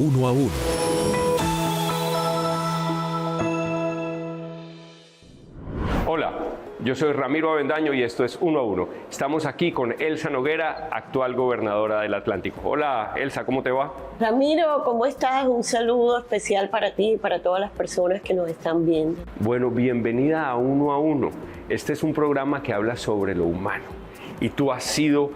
Uno a Uno. Hola, yo soy Ramiro Avendaño y esto es Uno a Uno. Estamos aquí con Elsa Noguera, actual gobernadora del Atlántico. Hola Elsa, ¿cómo te va? Ramiro, ¿cómo estás? Un saludo especial para ti y para todas las personas que nos están viendo. Bueno, bienvenida a Uno a Uno. Este es un programa que habla sobre lo humano. Y tú has sido,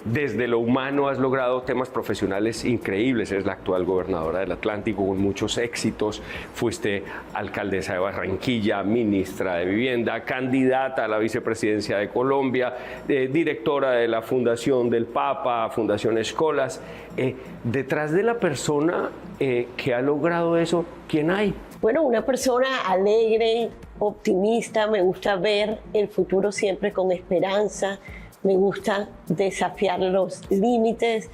desde lo humano, has logrado temas profesionales increíbles. Eres la actual gobernadora del Atlántico con muchos éxitos. Fuiste alcaldesa de Barranquilla, ministra de Vivienda, candidata a la vicepresidencia de Colombia, directora de la Fundación del Papa, Fundación Escolas. Detrás de la persona que ha logrado eso, ¿quién hay? Bueno, una persona alegre, optimista, me gusta ver el futuro siempre con esperanza, me gusta desafiar los límites.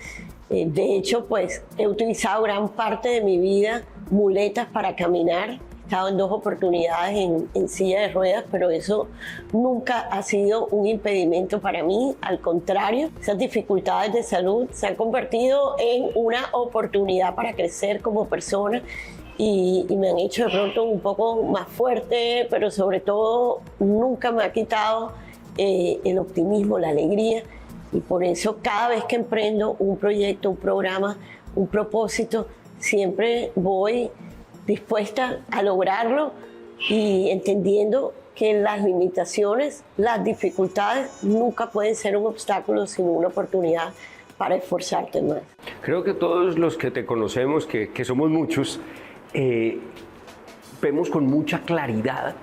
De hecho, pues he utilizado gran parte de mi vida muletas para caminar. He estado en 2 oportunidades en silla de ruedas, pero eso nunca ha sido un impedimento para mí. Al contrario, esas dificultades de salud se han convertido en una oportunidad para crecer como persona y me han hecho de pronto un poco más fuerte, pero sobre todo nunca me ha quitado el optimismo, la alegría, y por eso cada vez que emprendo un proyecto, un programa, un propósito, siempre voy dispuesta a lograrlo y entendiendo que las limitaciones, las dificultades nunca pueden ser un obstáculo, sino una oportunidad para esforzarte más. Creo que todos los que te conocemos, que somos muchos, vemos con mucha claridad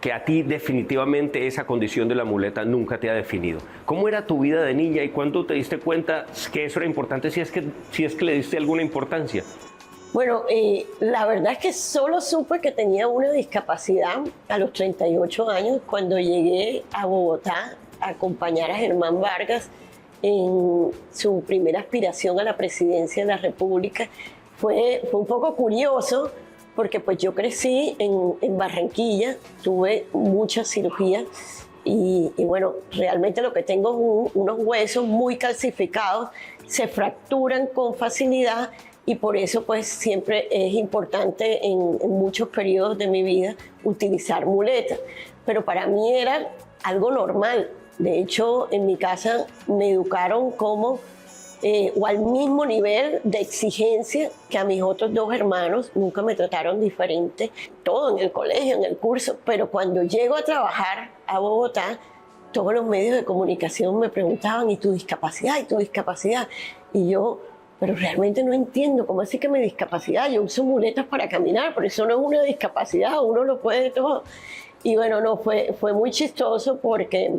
que a ti definitivamente esa condición de la muleta nunca te ha definido. ¿Cómo era tu vida de niña y cuándo te diste cuenta que eso era importante, si es que le diste alguna importancia? Bueno, la verdad es que solo supe que tenía una discapacidad a los 38 años cuando llegué a Bogotá a acompañar a Germán Vargas en su primera aspiración a la presidencia de la República. Fue un poco curioso porque pues yo crecí en Barranquilla, tuve muchas cirugías y bueno, realmente lo que tengo es unos huesos muy calcificados, se fracturan con facilidad y por eso pues siempre es importante en muchos periodos de mi vida utilizar muletas. Pero para mí era algo normal. De hecho, en mi casa me educaron como o al mismo nivel de exigencia que a mis otros 2 hermanos, nunca me trataron diferente, todo en el colegio, en el curso, pero cuando llego a trabajar a Bogotá, todos los medios de comunicación me preguntaban, ¿y tu discapacidad? ¿Y tu discapacidad? Y yo, pero realmente no entiendo, ¿cómo así que mi discapacidad? Yo uso muletas para caminar, pero eso no es una discapacidad, uno lo puede todo. Y bueno, no, fue muy chistoso porque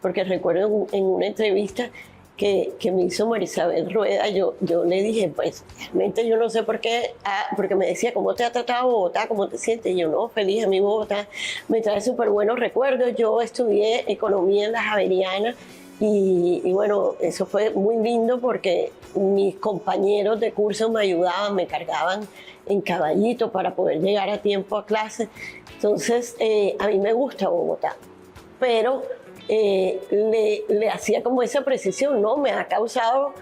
recuerdo en una entrevista que me hizo Marisabel Rueda, yo le dije, pues realmente yo no sé por qué, porque me decía, ¿cómo te ha tratado Bogotá? ¿Cómo te sientes? Y yo, no, feliz, a mí Bogotá me trae súper buenos recuerdos. Yo estudié economía en la Javeriana y bueno, eso fue muy lindo porque mis compañeros de curso me ayudaban, me cargaban en caballito para poder llegar a tiempo a clase. Entonces, a mí me gusta Bogotá, pero le hacía como esa precisión, ¿no? Me ha causado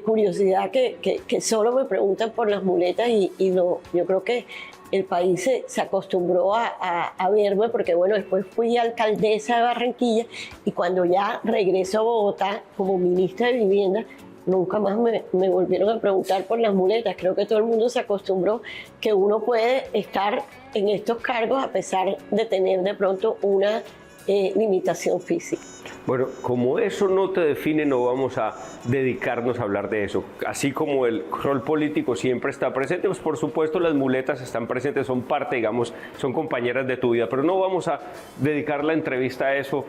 curiosidad que solo me preguntan por las muletas y no, yo creo que el país se acostumbró a verme porque bueno, después fui alcaldesa de Barranquilla y cuando ya regreso a Bogotá como ministra de Vivienda, nunca más me volvieron a preguntar por las muletas. Creo que todo el mundo se acostumbró que uno puede estar en estos cargos a pesar de tener de pronto una limitación física. Bueno, como eso no te define, no vamos a dedicarnos a hablar de eso. Así como el rol político siempre está presente, pues por supuesto las muletas están presentes, son parte, digamos, son compañeras de tu vida, pero no vamos a dedicar la entrevista a eso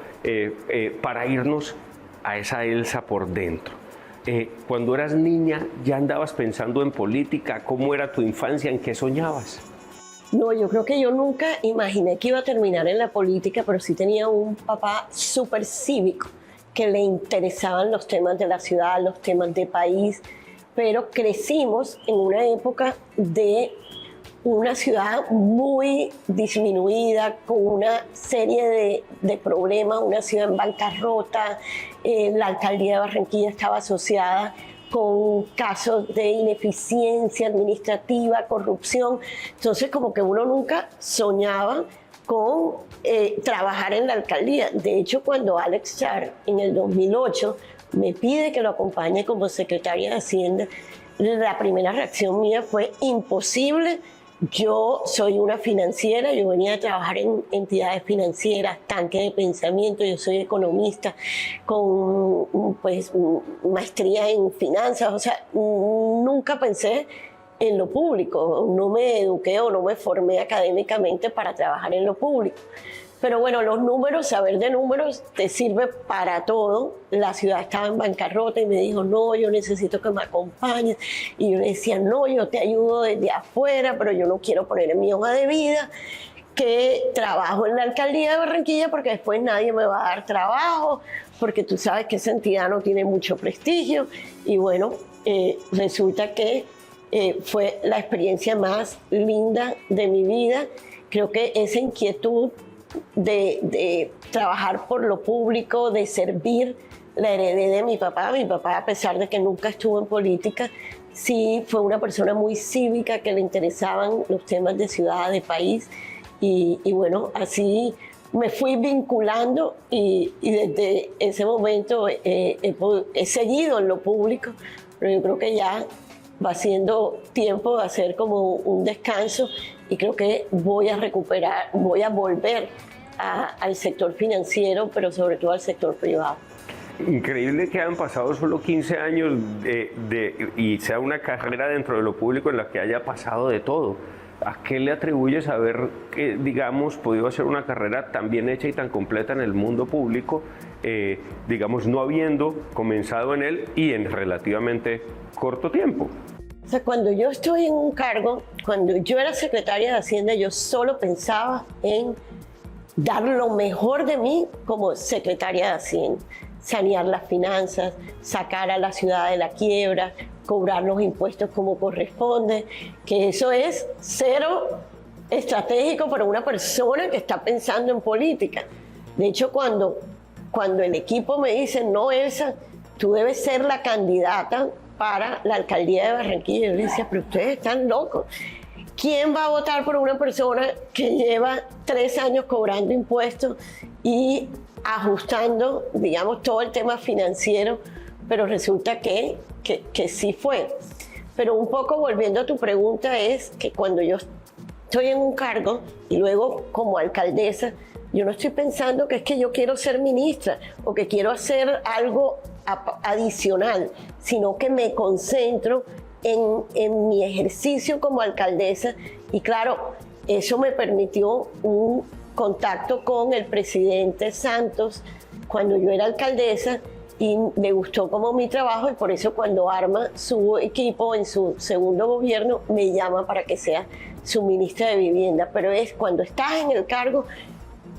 para irnos a esa Elsa por dentro. Cuando eras niña, ¿ya andabas pensando en política? ¿Cómo era tu infancia? ¿En qué soñabas? No, yo creo que yo nunca imaginé que iba a terminar en la política, pero sí tenía un papá súper cívico, que le interesaban los temas de la ciudad, los temas de país, pero crecimos en una época de una ciudad muy disminuida, con una serie de problemas, una ciudad en bancarrota, la alcaldía de Barranquilla estaba asociada con casos de ineficiencia administrativa, corrupción. Entonces, como que uno nunca soñaba con trabajar en la alcaldía. De hecho, cuando Alex Char en el 2008 me pide que lo acompañe como secretaria de Hacienda, la primera reacción mía fue imposible. Yo soy una financiera, yo venía a trabajar en entidades financieras, tanque de pensamiento, yo soy economista con pues, maestría en finanzas, o sea, nunca pensé en lo público, no me eduqué o no me formé académicamente para trabajar en lo público. Pero bueno, los números, saber de números te sirve para todo. La ciudad estaba en bancarrota y me dijo, no, yo necesito que me acompañes. Y yo le decía, no, yo te ayudo desde afuera, pero yo no quiero poner en mi hoja de vida que trabajo en la alcaldía de Barranquilla porque después nadie me va a dar trabajo, porque tú sabes que esa entidad no tiene mucho prestigio. Y bueno, resulta que fue la experiencia más linda de mi vida. Creo que esa inquietud de trabajar por lo público, de servir, la heredé de mi papá. Mi papá, a pesar de que nunca estuvo en política, sí fue una persona muy cívica, que le interesaban los temas de ciudad, de país. Y bueno, así me fui vinculando y desde ese momento he seguido en lo público, pero yo creo que ya va siendo tiempo de hacer como un descanso y creo que voy a recuperar, voy a volver al sector financiero, pero sobre todo al sector privado. Increíble que hayan pasado solo 15 años y sea una carrera dentro de lo público en la que haya pasado de todo. ¿A qué le atribuyes haber, digamos, podido hacer una carrera tan bien hecha y tan completa en el mundo público, digamos, no habiendo comenzado en él y en relativamente corto tiempo? O sea, cuando yo estoy en un cargo, cuando yo era secretaria de Hacienda, yo solo pensaba en dar lo mejor de mí como secretaria de Hacienda. Sanear las finanzas, sacar a la ciudad de la quiebra, cobrar los impuestos como corresponde, que eso es cero estratégico para una persona que está pensando en política. De hecho, cuando el equipo me dice, no, Elsa, tú debes ser la candidata para la alcaldía de Barranquilla, yo le decía, pero ustedes están locos. ¿Quién va a votar por una persona que lleva 3 años cobrando impuestos y ajustando, digamos, todo el tema financiero? Pero resulta que sí fue. Pero un poco volviendo a tu pregunta, es que cuando yo estoy en un cargo y luego como alcaldesa, yo no estoy pensando que es que yo quiero ser ministra o que quiero hacer algo adicional, sino que me concentro en mi ejercicio como alcaldesa. Y claro, eso me permitió un contacto con el presidente Santos cuando yo era alcaldesa y le gustó como mi trabajo, y por eso cuando arma su equipo en su segundo gobierno me llama para que sea su ministra de Vivienda. Pero es cuando estás en el cargo,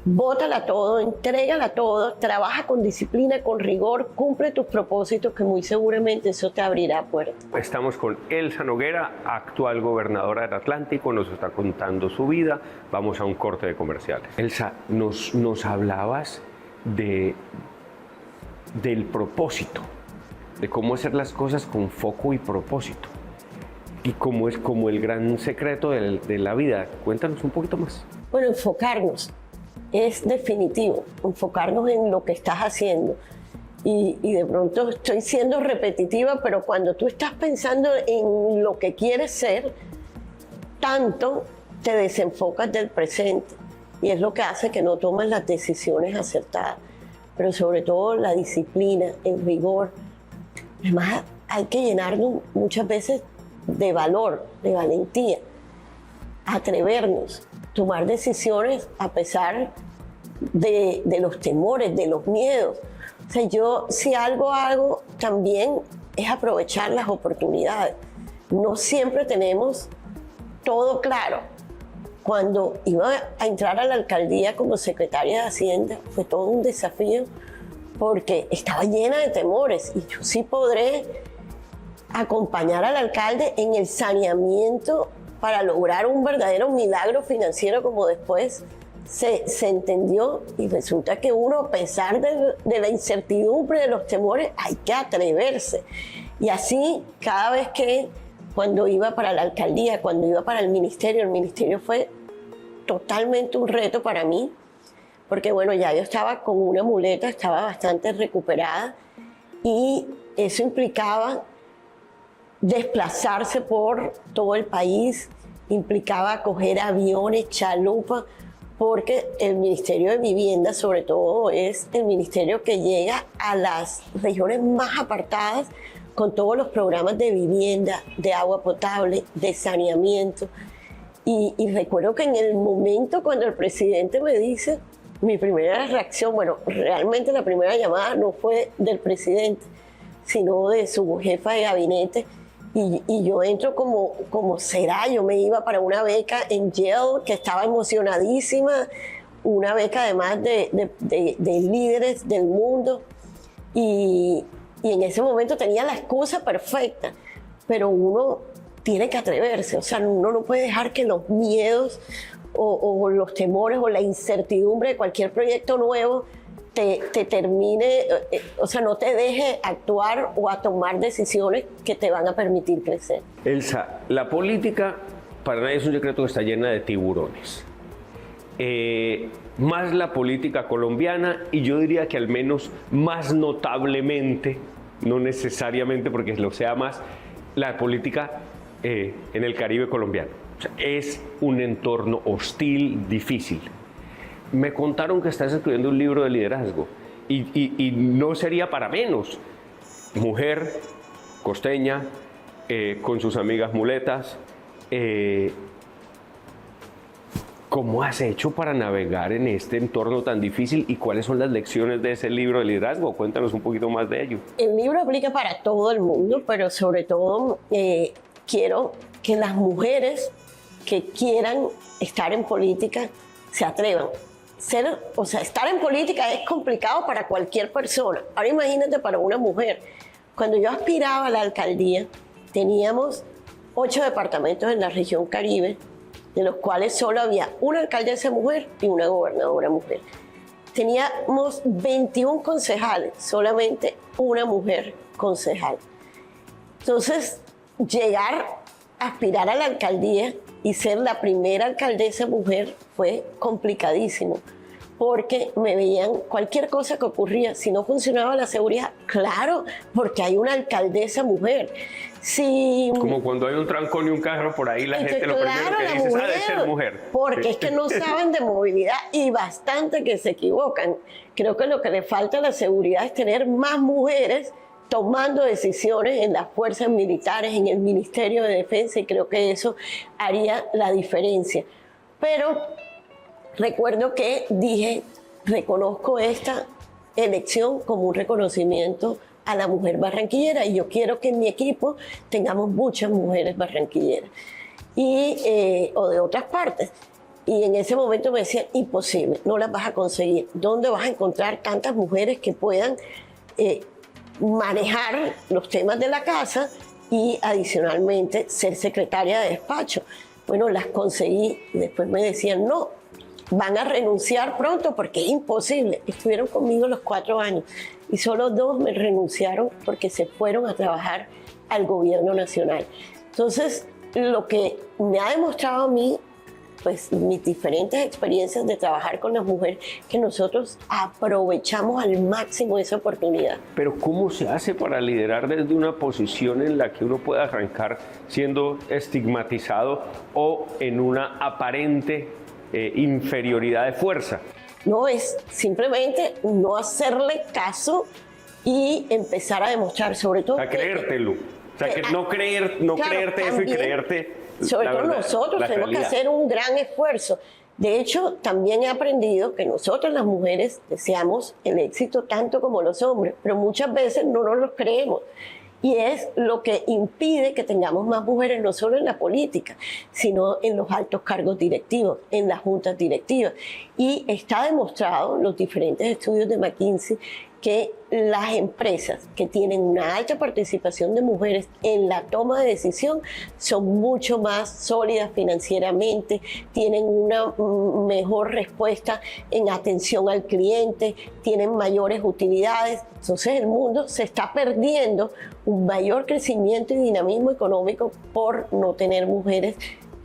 bótala todo, entrégala todo, trabaja con disciplina, con rigor, cumple tus propósitos, que muy seguramente eso te abrirá puertas. Estamos con Elsa Noguera, actual gobernadora del Atlántico, nos está contando su vida. Vamos a un corte de comerciales. Elsa, nos hablabas del propósito, de cómo hacer las cosas con foco y propósito, y cómo es como el gran secreto de la vida. Cuéntanos un poquito más. Bueno, enfocarnos. Es definitivo, enfocarnos en lo que estás haciendo. Y de pronto estoy siendo repetitiva, pero cuando tú estás pensando en lo que quieres ser, tanto te desenfocas del presente. Y es lo que hace que no tomes las decisiones acertadas. Pero sobre todo la disciplina, el rigor. Además, hay que llenarnos muchas veces de valor, de valentía. Atrevernos, tomar decisiones a pesar de los temores, de los miedos. O sea, yo si algo hago también es aprovechar las oportunidades. No siempre tenemos todo claro. Cuando iba a entrar a la alcaldía como secretaria de Hacienda fue todo un desafío porque estaba llena de temores, y yo sí podré acompañar al alcalde en el saneamiento para lograr un verdadero milagro financiero, como después se entendió. Y resulta que uno, a pesar de la incertidumbre, de los temores, hay que atreverse. Y así, cada vez que cuando iba para la alcaldía, cuando iba para el ministerio fue totalmente un reto para mí, porque bueno, ya yo estaba con una muleta, estaba bastante recuperada y eso implicaba desplazarse por todo el país, implicaba coger aviones, chalupas, porque el Ministerio de Vivienda, sobre todo, es el ministerio que llega a las regiones más apartadas con todos los programas de vivienda, de agua potable, de saneamiento. Y recuerdo que en el momento cuando el presidente me dice, mi primera reacción, bueno, realmente la primera llamada no fue del presidente, sino de su jefa de gabinete. Y yo entro como será, yo me iba para una beca en Yale, que estaba emocionadísima, una beca además de líderes del mundo. Y en ese momento tenía la excusa perfecta, pero uno tiene que atreverse, o sea, uno no puede dejar que los miedos o los temores o la incertidumbre de cualquier proyecto nuevo te termine, o sea, no te deje actuar o a tomar decisiones que te van a permitir crecer. Elsa, la política para nadie es un secreto que está llena de tiburones. Más la política colombiana y yo diría que al menos más notablemente, no necesariamente porque lo sea más, la política en el Caribe colombiano. O sea, es un entorno hostil, difícil. Me contaron que estás escribiendo un libro de liderazgo y no sería para menos. Mujer, costeña, con sus amigas muletas. ¿Cómo has hecho para navegar en este entorno tan difícil y cuáles son las lecciones de ese libro de liderazgo? Cuéntanos un poquito más de ello. El libro aplica para todo el mundo, pero sobre todo quiero que las mujeres que quieran estar en política se atrevan. Estar en política es complicado para cualquier persona. Ahora imagínate para una mujer. Cuando yo aspiraba a la alcaldía, teníamos 8 departamentos en la región Caribe, de los cuales solo había una alcaldesa mujer y una gobernadora mujer. Teníamos 21 concejales, solamente una mujer concejal. Entonces, llegar a aspirar a la alcaldía y ser la primera alcaldesa mujer fue complicadísimo, porque me veían cualquier cosa que ocurría. Si no funcionaba la seguridad, claro, porque hay una alcaldesa mujer. Como cuando hay un trancón y un carro por ahí, la gente lo primero que dice es, ha de ser mujer. Porque es que no saben de movilidad y bastante que se equivocan. Creo que lo que le falta a la seguridad es tener más mujeres tomando decisiones en las fuerzas militares, en el Ministerio de Defensa, y creo que eso haría la diferencia. Pero recuerdo que dije, reconozco esta elección como un reconocimiento a la mujer barranquillera y yo quiero que en mi equipo tengamos muchas mujeres barranquilleras o de otras partes. Y en ese momento me decían, imposible, no las vas a conseguir. ¿Dónde vas a encontrar tantas mujeres que puedan manejar los temas de la casa y adicionalmente ser secretaria de despacho? Bueno, las conseguí y después me decían, no, van a renunciar pronto porque es imposible. Estuvieron conmigo los 4 años y solo 2 me renunciaron porque se fueron a trabajar al gobierno nacional. Entonces, lo que me ha demostrado a mí, pues mis diferentes experiencias de trabajar con las mujeres, que nosotros aprovechamos al máximo esa oportunidad. Pero ¿cómo se hace para liderar desde una posición en la que uno pueda arrancar siendo estigmatizado o en una aparente inferioridad de fuerza? No, es simplemente no hacerle caso y empezar a demostrar, sobre todo... A creértelo. O sea, que no creerte eso y creerte... Sobre todo nosotros tenemos que hacer un gran esfuerzo. De hecho, también he aprendido que nosotros las mujeres deseamos el éxito tanto como los hombres, pero muchas veces no nos lo creemos. Y es lo que impide que tengamos más mujeres, no solo en la política, sino en los altos cargos directivos, en las juntas directivas. Y está demostrado en los diferentes estudios de McKinsey que las empresas que tienen una alta participación de mujeres en la toma de decisión son mucho más sólidas financieramente, tienen una mejor respuesta en atención al cliente, tienen mayores utilidades. Entonces el mundo se está perdiendo un mayor crecimiento y dinamismo económico por no tener mujeres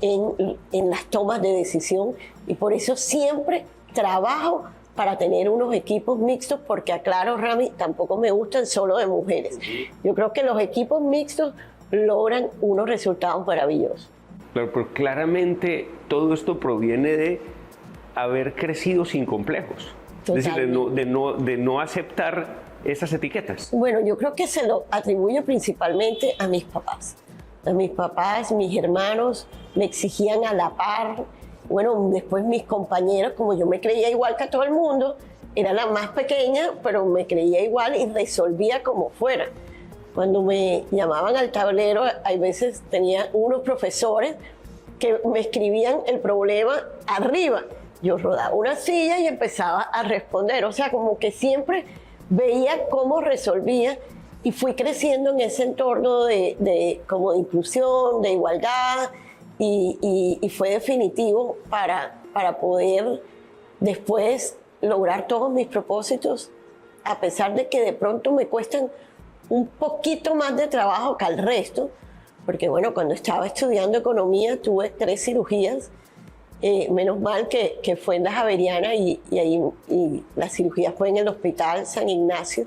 en las tomas de decisión, y por eso siempre trabajo para tener unos equipos mixtos, porque aclaro, Rami, tampoco me gustan solo de mujeres. Yo creo que los equipos mixtos logran unos resultados maravillosos. Pero claramente todo esto proviene de haber crecido sin complejos. Totalmente. Es decir, de no aceptar esas etiquetas. Bueno, yo creo que se lo atribuyo principalmente a mis papás. A mis papás, mis hermanos me exigían a la par. Bueno, después mis compañeros, como yo me creía igual que a todo el mundo, era la más pequeña, pero me creía igual y resolvía como fuera. Cuando me llamaban al tablero, hay veces tenía unos profesores que me escribían el problema arriba. Yo rodaba una silla y empezaba a responder. O sea, como que siempre veía cómo resolvía, y fui creciendo en ese entorno como de inclusión, de igualdad, y fue definitivo para poder después lograr todos mis propósitos, a pesar de que de pronto me cuestan un poquito más de trabajo que al resto, porque bueno, cuando estaba estudiando economía tuve 3 cirugías, menos mal que fue en la Javeriana y la cirugía fue en el Hospital San Ignacio,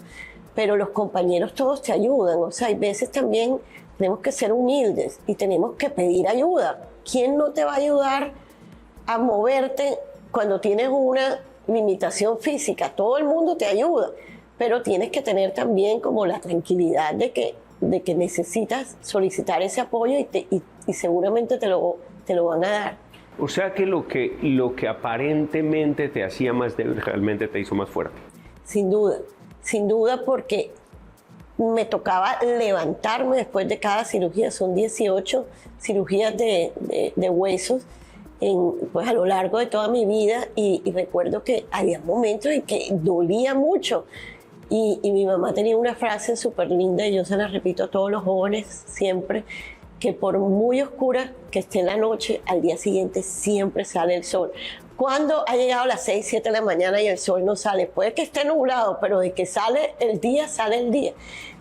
pero los compañeros todos te ayudan. O sea, hay veces también tenemos que ser humildes y tenemos que pedir ayuda. ¿Quién no te va a ayudar a moverte cuando tienes una limitación física? Todo el mundo te ayuda, pero tienes que tener también como la tranquilidad de que necesitas solicitar ese apoyo y seguramente te lo van a dar. O sea que lo que aparentemente te hacía más débil realmente te hizo más fuerte. Sin duda, porque me tocaba levantarme después de cada cirugía. Son 18 cirugías de huesos pues a lo largo de toda mi vida, y recuerdo que había momentos en que dolía mucho. Y mi mamá tenía una frase súper linda, y yo se la repito a todos los jóvenes siempre, que por muy oscura que esté la noche, al día siguiente siempre sale el sol. Cuando ha llegado a las 6, 7 de la mañana y el sol no sale, puede que esté nublado, pero de que sale el día, sale el día.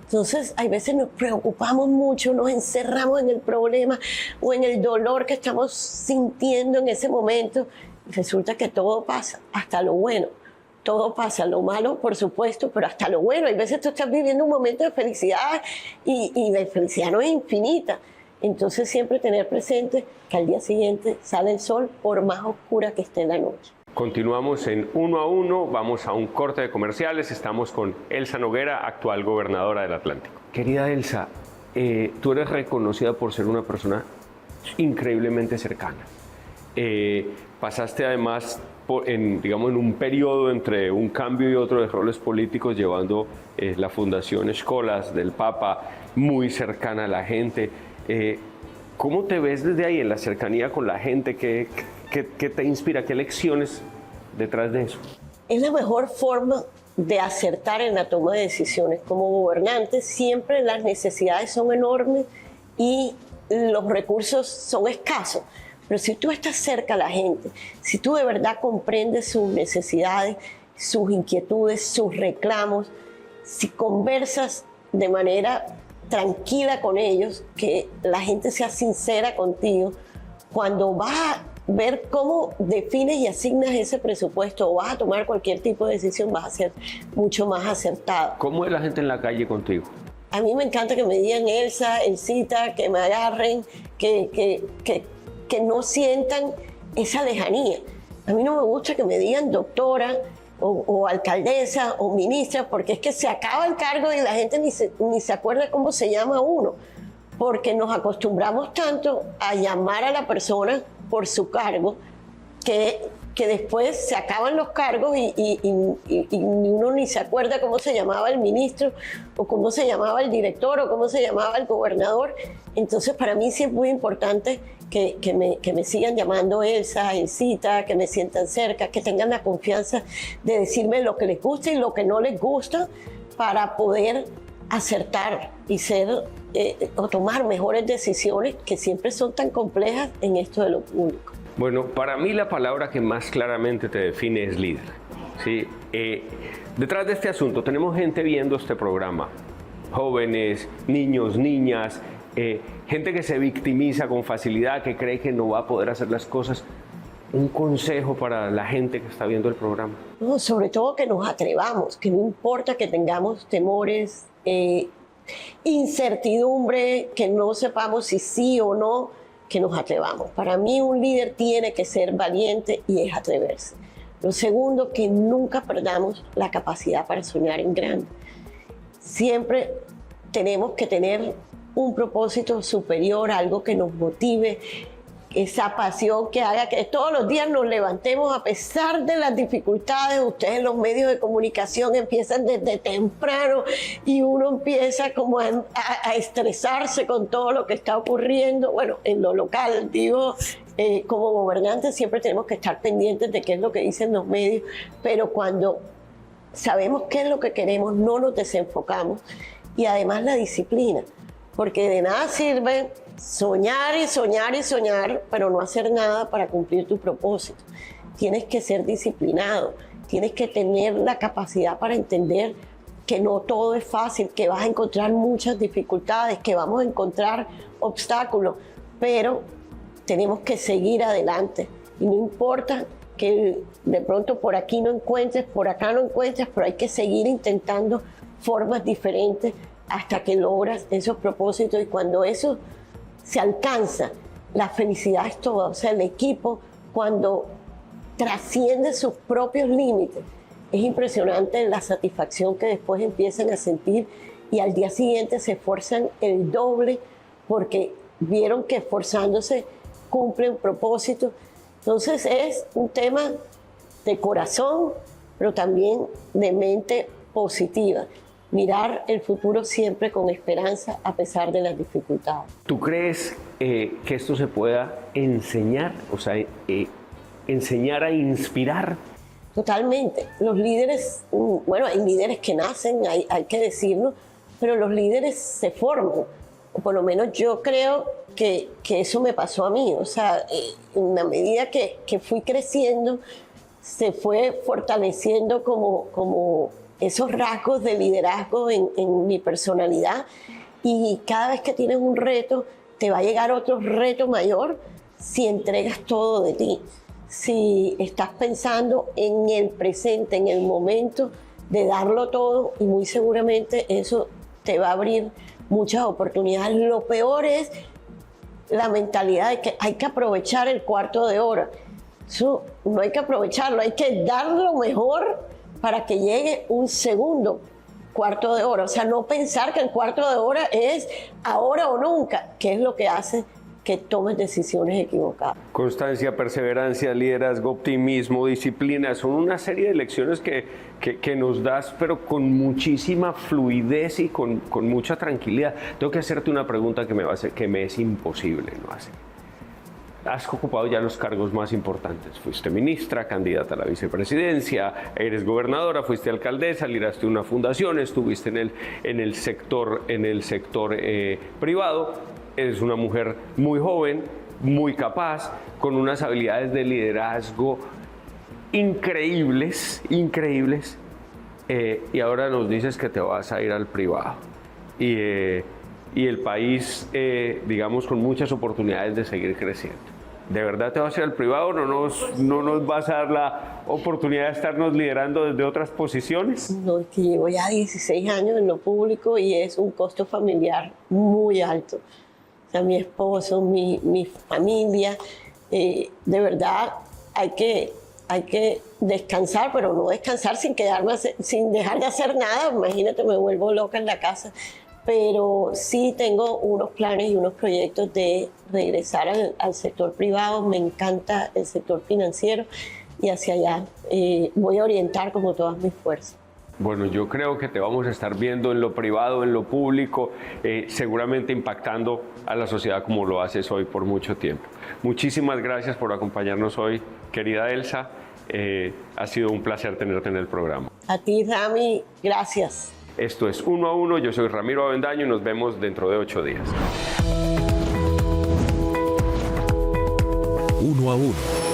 Entonces, hay veces nos preocupamos mucho, nos encerramos en el problema o en el dolor que estamos sintiendo en ese momento. Y resulta que todo pasa, hasta lo bueno. Todo pasa, lo malo, por supuesto, pero hasta lo bueno. Hay veces tú estás viviendo un momento de felicidad y la felicidad no es infinita. Entonces siempre tener presente que al día siguiente sale el sol, por más oscura que esté la noche. Continuamos en Uno a Uno, vamos a un corte de comerciales. Estamos con Elsa Noguera, actual gobernadora del Atlántico. Querida Elsa, tú eres reconocida por ser una persona increíblemente cercana. Pasaste además en un periodo entre un cambio y otro de roles políticos, llevando la Fundación Escolas del Papa, muy cercana a la gente. ¿Cómo te ves desde ahí, en la cercanía con la gente? ¿Qué te inspira? ¿Qué lecciones detrás de eso? Es la mejor forma de acertar en la toma de decisiones. Como gobernantes siempre las necesidades son enormes y los recursos son escasos. Pero si tú estás cerca a la gente, si tú de verdad comprendes sus necesidades, sus inquietudes, sus reclamos, si conversas de manera tranquila con ellos, que la gente sea sincera contigo, cuando vas a ver cómo defines y asignas ese presupuesto o vas a tomar cualquier tipo de decisión, vas a ser mucho más acertado. ¿Cómo es la gente en la calle contigo? A mí me encanta que me digan Elsa, Elsita, que me agarren, que no sientan esa lejanía. A mí no me gusta que me digan doctora o alcaldesa o ministra, porque es que se acaba el cargo y la gente ni se acuerda cómo se llama uno, porque nos acostumbramos tanto a llamar a la persona por su cargo que que después se acaban los cargos y uno ni se acuerda cómo se llamaba el ministro, o cómo se llamaba el director, o cómo se llamaba el gobernador. Entonces, para mí sí es muy importante que me sigan llamando Elsa, Elsita, que me sientan cerca, que tengan la confianza de decirme lo que les gusta y lo que no les gusta, para poder acertar y o tomar mejores decisiones, que siempre son tan complejas en esto de lo público. Bueno, para mí la palabra que más claramente te define es líder. ¿Sí? Detrás de este asunto tenemos gente viendo este programa, jóvenes, niños, niñas, gente que se victimiza con facilidad, que cree que no va a poder hacer las cosas. Un consejo para la gente que está viendo el programa. No, sobre todo que nos atrevamos, que no importa que tengamos temores, incertidumbre, que no sepamos si sí o no, que nos atrevamos. Para mí un líder tiene que ser valiente y es atreverse. Lo segundo, que nunca perdamos la capacidad para soñar en grande. Siempre tenemos que tener un propósito superior, algo que nos motive, esa pasión que haga que todos los días nos levantemos a pesar de las dificultades. Ustedes en los medios de comunicación empiezan desde temprano y uno empieza como a estresarse con todo lo que está ocurriendo. Bueno, en lo local, digo, como gobernantes siempre tenemos que estar pendientes de qué es lo que dicen los medios, pero cuando sabemos qué es lo que queremos, no nos desenfocamos. Y además la disciplina, porque de nada sirve soñar y soñar y soñar, pero no hacer nada para cumplir tu propósito. Tienes que ser disciplinado, tienes que tener la capacidad para entender que no todo es fácil, que vas a encontrar muchas dificultades, que vamos a encontrar obstáculos, pero tenemos que seguir adelante. Y no importa que de pronto por aquí no encuentres, por acá no encuentres, pero hay que seguir intentando formas diferentes hasta que logras esos propósitos. Y cuando eso se alcanza, la felicidad es toda. O sea, el equipo, cuando trasciende sus propios límites, es impresionante la satisfacción que después empiezan a sentir, y al día siguiente se esfuerzan el doble porque vieron que esforzándose cumplen propósitos. Entonces es un tema de corazón, pero también de mente positiva. Mirar el futuro siempre con esperanza a pesar de las dificultades. ¿Tú crees que esto se pueda enseñar? O sea, enseñar a inspirar. Totalmente. Los líderes, bueno, hay líderes que nacen, hay que decirlo, pero los líderes se forman. O por lo menos yo creo que eso me pasó a mí. O sea, en la medida que fui creciendo, se fue fortaleciendo como esos rasgos de liderazgo en mi personalidad, y cada vez que tienes un reto, te va a llegar otro reto mayor si entregas todo de ti, si estás pensando en el presente, en el momento de darlo todo, y muy seguramente eso te va a abrir muchas oportunidades. Lo peor es la mentalidad de que hay que aprovechar el cuarto de hora. Eso no hay que aprovecharlo, hay que dar lo mejor para que llegue un segundo cuarto de hora. O sea, no pensar que el cuarto de hora es ahora o nunca, que es lo que hace que tomes decisiones equivocadas. Constancia, perseverancia, liderazgo, optimismo, disciplina, son una serie de lecciones que nos das, pero con muchísima fluidez y con mucha tranquilidad. Tengo que hacerte una pregunta que me es imposible no hacer. Has ocupado ya los cargos más importantes. Fuiste ministra, candidata a la vicepresidencia, eres gobernadora, fuiste alcaldesa, lideraste una fundación, estuviste en el sector privado. Eres una mujer muy joven, muy capaz, con unas habilidades de liderazgo increíbles, y ahora nos dices que te vas a ir al privado. Y el país, digamos, con muchas oportunidades de seguir creciendo. ¿De verdad te vas a ir al privado? ¿No nos vas a dar la oportunidad de estarnos liderando desde otras posiciones? No, es que llevo ya 16 años en lo público y es un costo familiar muy alto. O sea, mi esposo, mi familia, de verdad hay que descansar, pero no descansar sin dejar de hacer nada. Imagínate, me vuelvo loca en la casa. Pero sí tengo unos planes y unos proyectos de regresar al sector privado. Me encanta el sector financiero y hacia allá voy a orientar como todas mis fuerzas. Bueno, yo creo que te vamos a estar viendo en lo privado, en lo público, seguramente impactando a la sociedad como lo haces hoy por mucho tiempo. Muchísimas gracias por acompañarnos hoy, querida Elsa. Ha sido un placer tenerte en el programa. A ti, Rami, gracias. Esto es Uno a Uno, yo soy Ramiro Avendaño y nos vemos dentro de 8 días. Uno a Uno.